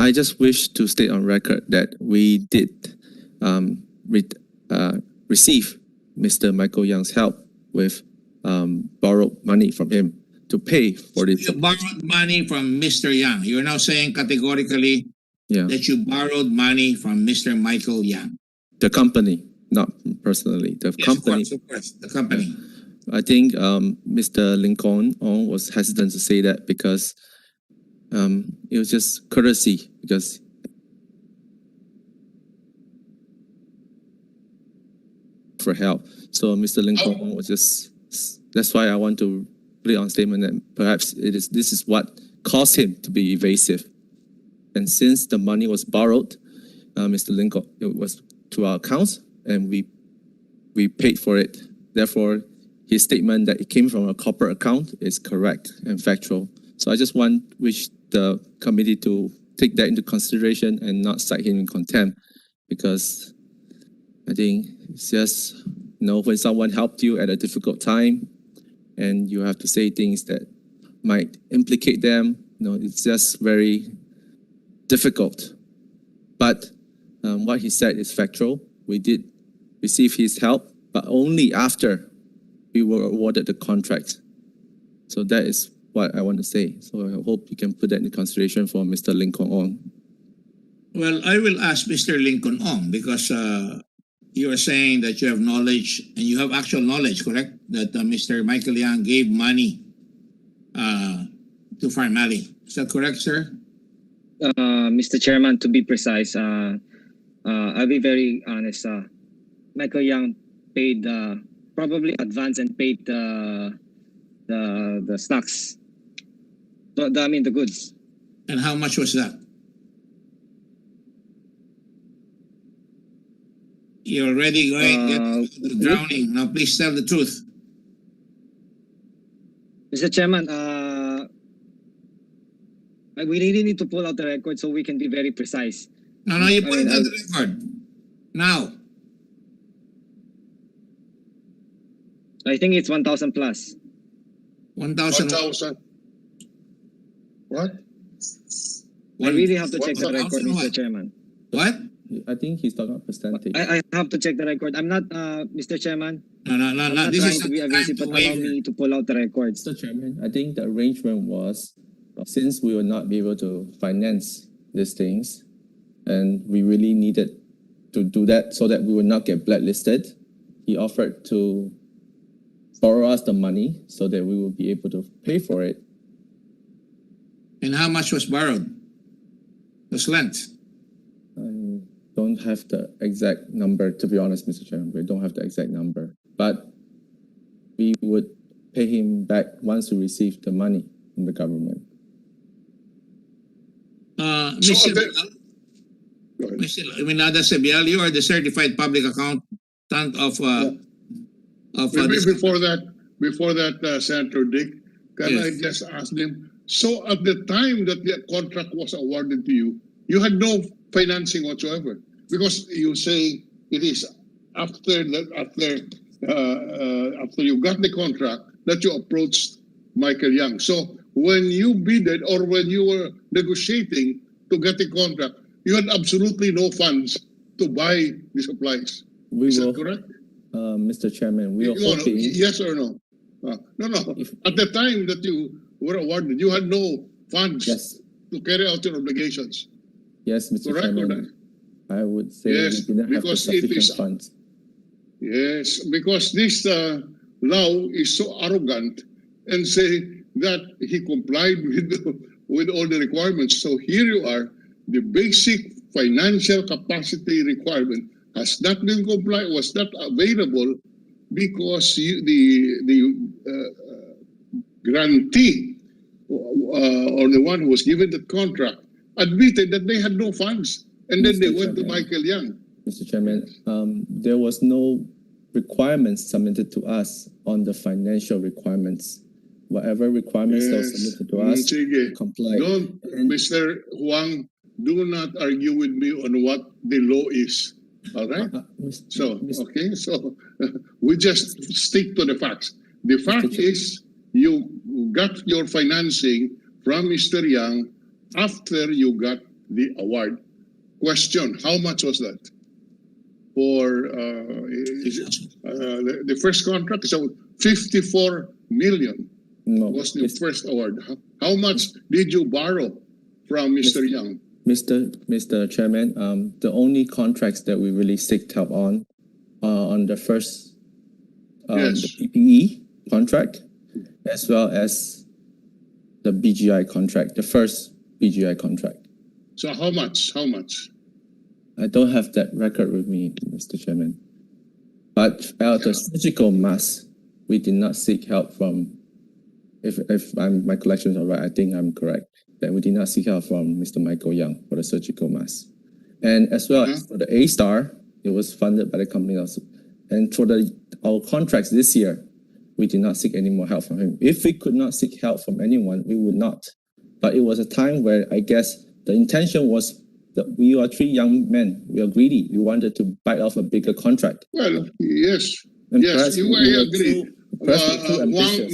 I just wish to state on record that we did receive Mr. Michael Young's help with borrowed money from him to pay for this. You borrowed money from Mr. Yang. You're now saying categorically that you borrowed money from Mr. Michael Yang. The company, not personally. The company. Of course, the company. I think Mr. Lincoln was hesitant to say that because it was just courtesy, because for help. So Mr. Lincoln was just, that's why I want to put it on statement that perhaps this is what caused him to be evasive. And since the money was borrowed, Mr. Lincoln, it was to our accounts and we paid for it. Therefore, his statement that it came from a corporate account is correct and factual. So I just wish the committee to take that into consideration and not cite him in contempt, because I think it's just, when someone helped you at a difficult time and you have to say things that might implicate them, it's just very difficult. But what he said is factual. We did receive his help, but only after we were awarded the contract. So that is what I want to say. So I hope you can put that into consideration for Mr. Lincoln Ong. Well, I will ask Mr. Lincoln Ong, because you are saying that you have knowledge, and you have actual knowledge, correct? That Mr. Michael Yang gave money to Pharmally. Is that correct, sir? Mr. Chairman, to be precise, I'll be very honest. Michael Yang paid probably advance and paid the stocks. The goods. And how much was that? You're already going to get drowning. Now, please tell the truth. Mr. Chairman, we really need to pull out the record so we can be very precise. No, you put it on the record. Now. I think it's 1,000 plus. 1,000. 1,000. What? I really have to check the record, Mr. Chairman. What? I think he's talking about percentage. I have to check the record. I'm not, Mr. Chairman. No. I'm not This trying is to be aggressive, but allow me to pull out the records. Mr. Chairman, I think the arrangement was, since we will not be able to finance these things, and we really needed to do that so that we would not get blacklisted, he offered to borrow us the money so that we will be able to pay for it. And how much was borrowed? Was lent? I don't have the exact number, to be honest, Mr. Chairman. We don't have the exact number. But we would pay him back once we receive the money from the government. Mr. Minada Sebial, you are the certified public accountant of Before that, Senator Dick, can I just ask them? So at the time that the contract was awarded to you, you had no financing whatsoever, because you say it is after you got the contract that you approached Michael Yang. So when you bidded or when you were negotiating to get the contract, you had absolutely no funds to buy the supplies. Is that correct? Mr. Chairman, we are hoping... Yes or no? No. At the time that you were awarded, you had no funds to carry out your obligations. Yes, Mr. Correct, Chairman. I would say we didn't have the sufficient funds. Yes, because this law is so arrogant and say that he complied with all the requirements. So here you are, the basic financial capacity requirement has not been complied, was not available because the grantee or the one who was given the contract admitted that they had no funds, and then they went to Michael Yang. Mr. Chairman, there was no requirements submitted to us on the financial requirements. Whatever requirements that were submitted to us, comply. Mr. Huang, do not argue with me on what the law is. All right? So we just stick to the facts. The fact is you got your financing from Mr. Yang after you got the award. Question, how much was that? For the first contract, so 54 million No, was the it's- first award. How much did you borrow from Mr. Yang? Mr. Chairman, the only contracts that we really seek help on the first Yes. the PPE contract, as well as the BGI contract, the first BGI contract. So how much? How much? I don't have that record with me, Mr. Chairman. But the surgical mask, we did not seek help from. If my collections are right, I think I'm correct. That we did not seek help from Mr. Michael Young for the surgical mask, and as well as for the A-Star, it was funded by the company also. And for our contracts this year, we did not seek any more help from him. If we could not seek help from anyone, we would not. But it was a time where I guess the intention was that we are three young men. We are greedy. We wanted to bite off a bigger contract. Well, yes. And Yes, perhaps you, we I were agree. perhaps we were too Huang, ambitious.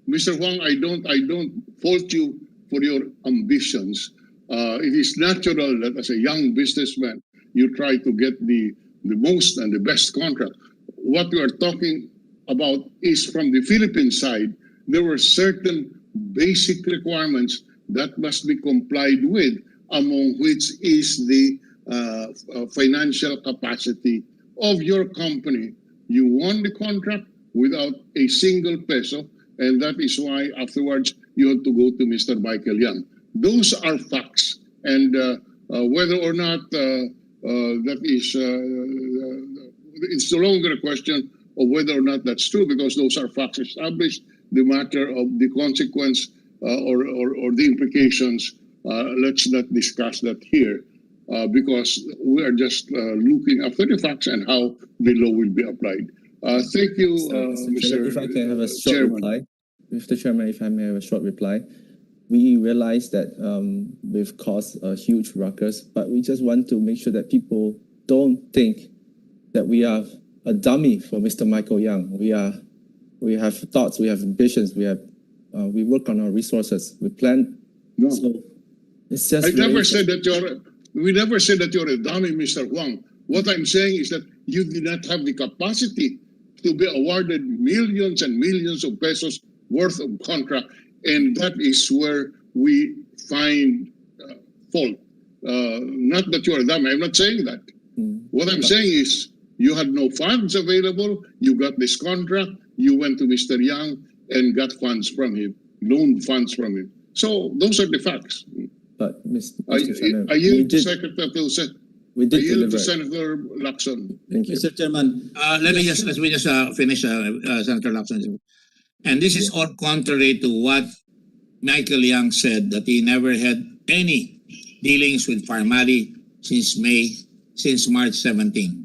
Mr. Huang, I don't fault you for your ambitions. It is natural that as a young businessman, you try to get the most and the best contract. What we are talking about is from the Philippine side, there were certain basic requirements that must be complied with, among which is the financial capacity of your company. You won the contract without a single peso, and that is why afterwards you have to go to Mr. Michael Young. Those are facts, and whether or not that is, it's no longer a question of whether or not that's true, because those are facts established. The matter of the consequence or the implications, let's not discuss that here, because we are just looking after the facts and how the law will be applied. Thank you, Mr. If I can have a short Chairman. reply, Mr. Chairman, if I may have a short reply. We realize that we've caused a huge ruckus, but we just want to make sure that people don't think that we are a dummy for Mr. Michael Young. We have thoughts, we have ambitions, we work on our resources, we plan. No. So it's just. We never said that you're a dummy, Mr. Huang. What I'm saying is that you did not have the capacity to be awarded millions and millions of pesos worth of contract, and that is where we find fault. Not that you're a dummy. I'm not saying that. What I'm saying is you had no funds available. You got this contract. You went to Mr. Yang and got funds from him, loaned funds from him. So those are the facts. But Mr. I Chairman, yield to Secretary to we did yield to deliver. Senator Lacson. Thank you. Mr. Chairman, Let me just finish, Senator Lacson. And this is all contrary to what Michael Young said, that he never had any dealings with Pharmally since March 17.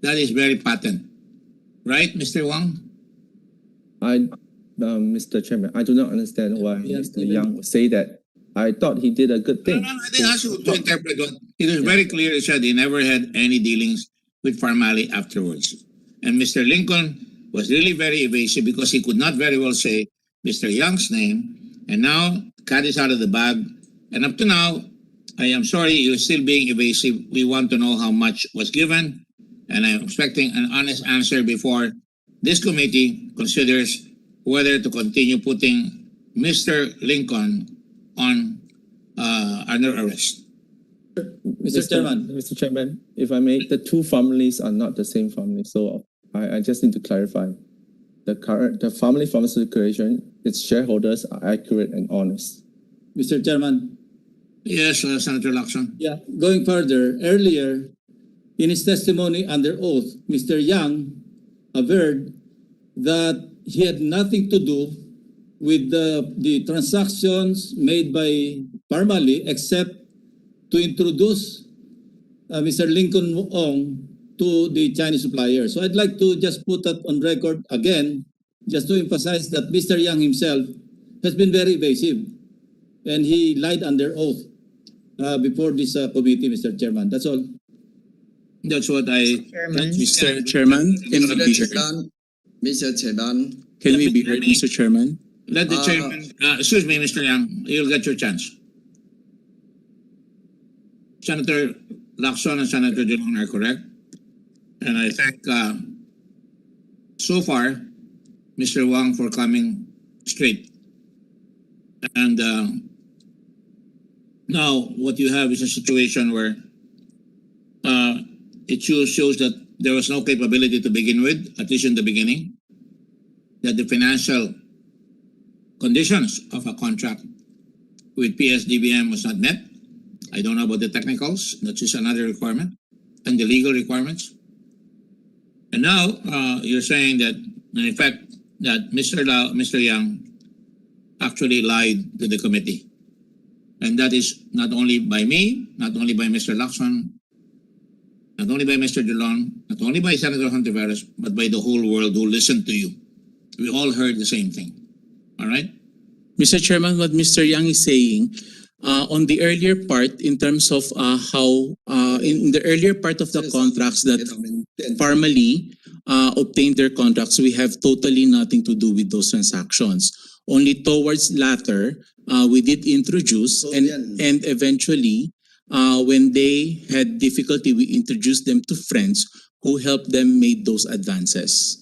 That is very patent, right, Mr. Wang? Mr. Chairman, I do not understand why Yes, Mr. Young would say that. I thought he did a good thing. No, I didn't ask you to interpret what. It is very clear. He said he never had any dealings with Pharmally afterwards. And Mr. Lincoln was really very evasive because he could not very well say Mr. Young's name. And now, cat is out of the bag. And up to now, I am sorry, you're still being evasive. We want to know how much was given. And I'm expecting an honest answer before this committee considers whether to continue putting Mr. Lincoln on under arrest. Mr. Chairman. Mr. Chairman, if I may, the two families are not the same family, so I just need to clarify. The Pharmally Pharmaceuticals, its shareholders are accurate and honest. Mr. Chairman, Yes, Senator Lacson. yeah, going further, earlier, in his testimony under oath, Mr. Yang averred that he had nothing to do with the transactions made by Pharmally except to introduce Mr. Lincoln Ong to the Chinese supplier. So I'd like to just put that on record again, just to emphasize that Mr. Yang himself has been very evasive, and he lied under oath before this committee, Mr. Chairman. That's all. That's what I. Mr. Chairman, can we be heard? Mr. Chairman, Can we be heard, Mr. Chairman? Let the chairman. Excuse me, Mr. Yang. You'll get your chance. Senator Lacson and Senator Dilon are correct. And I thank so far Mr. Wang for coming straight. And now what you have is a situation where it shows that there was no capability to begin with, at least in the beginning, that the financial conditions of a contract with PSDBM was not met. I don't know about the technicals, that's just another requirement, and the legal requirements. And now you're saying that, in effect, that Mr. Yang actually lied to the committee. And that is not only by me, not only by Mr. Lacson, not only by Mr. Dilon, not only by Senator Hontiveros, but by the whole world who listened to you. We all heard the same thing. All right? Mr. Chairman, what Mr. Yang is saying, on the earlier part, in terms of in the earlier part of the contracts that Pharmally obtained their contracts, we have totally nothing to do with those transactions. Only towards latter, we did introduce, and eventually, when they had difficulty, we introduced them to friends who helped them make those advances.